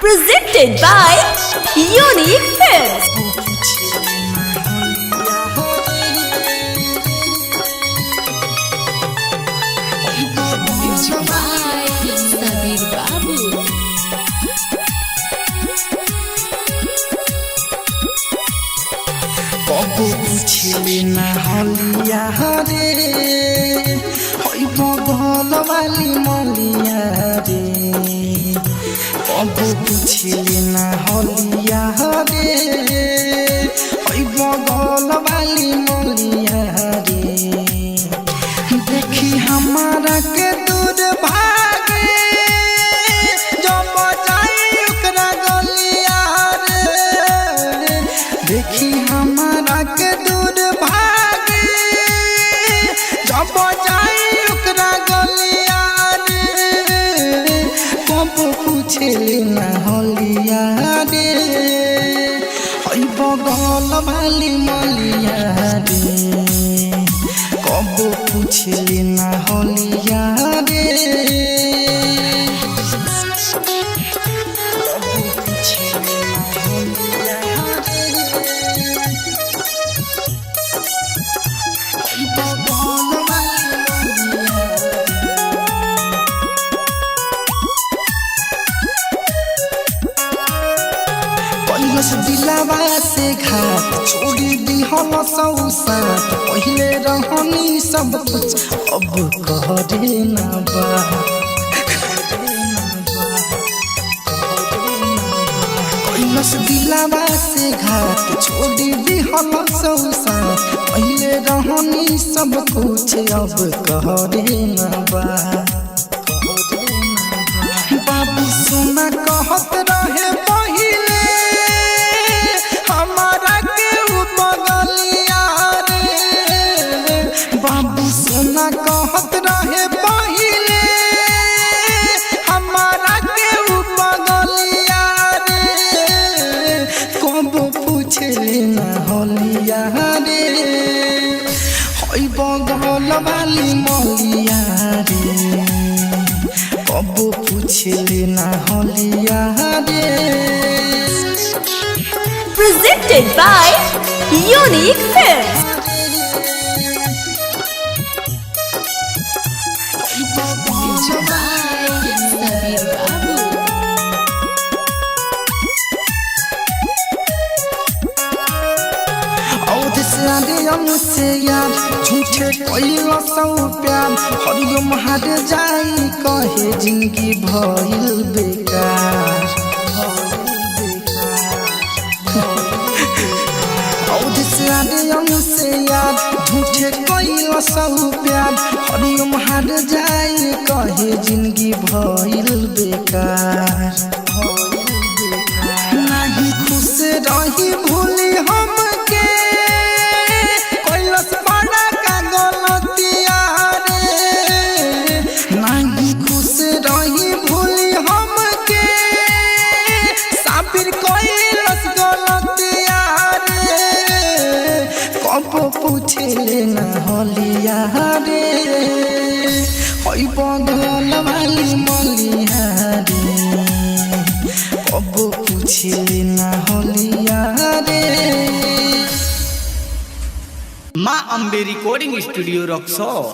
Presented by Unique Films. कबो पूछले ना हलिया रे होई बगल वाली मलिया रे कबो पूछले ना हलिया रे होई बगल वाली मलिया रे देखी हमारा के दूर भागे जब जाई ओकरा गलिया रे देखी हमारा के दूर भागे जब जाई ओकरा गलिया रे कब पूछले ना हलिया रे होई बगल वाली मलिया रे कब पूछले ना हलिया रे दिलावा से घाट छोड़ी दी हम सौसा पहले रहनी सब कुछ अब करे ना बा दिलावा से घाट छोड़ी दी हम सौसा पहले रहनी सब कुछ अब करे ना बा बाबू सोना कहत रहे पहिले हमारा के बगलिया रे बाबू सोना कहत रहे पहिले हमारा के बगलिया रे कब पूछले ना हलिया रे होई बगल वाली मलिया रे कब पूछले ना हलिया रे Presented by Unique Films. से यार झूठे कइला सौ प्यार हरिओम हार जाई कहे जिंदगी भइल बेकार से यार झूठे कइला सौ प्यार हरिओम हार जाई कहे जिंदगी भइल बेकार नहीं खुश रही भूली हमके पूछले ना हलिया रे होई बगल वाली मलिया रे कब पूछले ना हलिया रे। माँ अम्बे रिकॉर्डिंग स्टूडियो रक्सौल।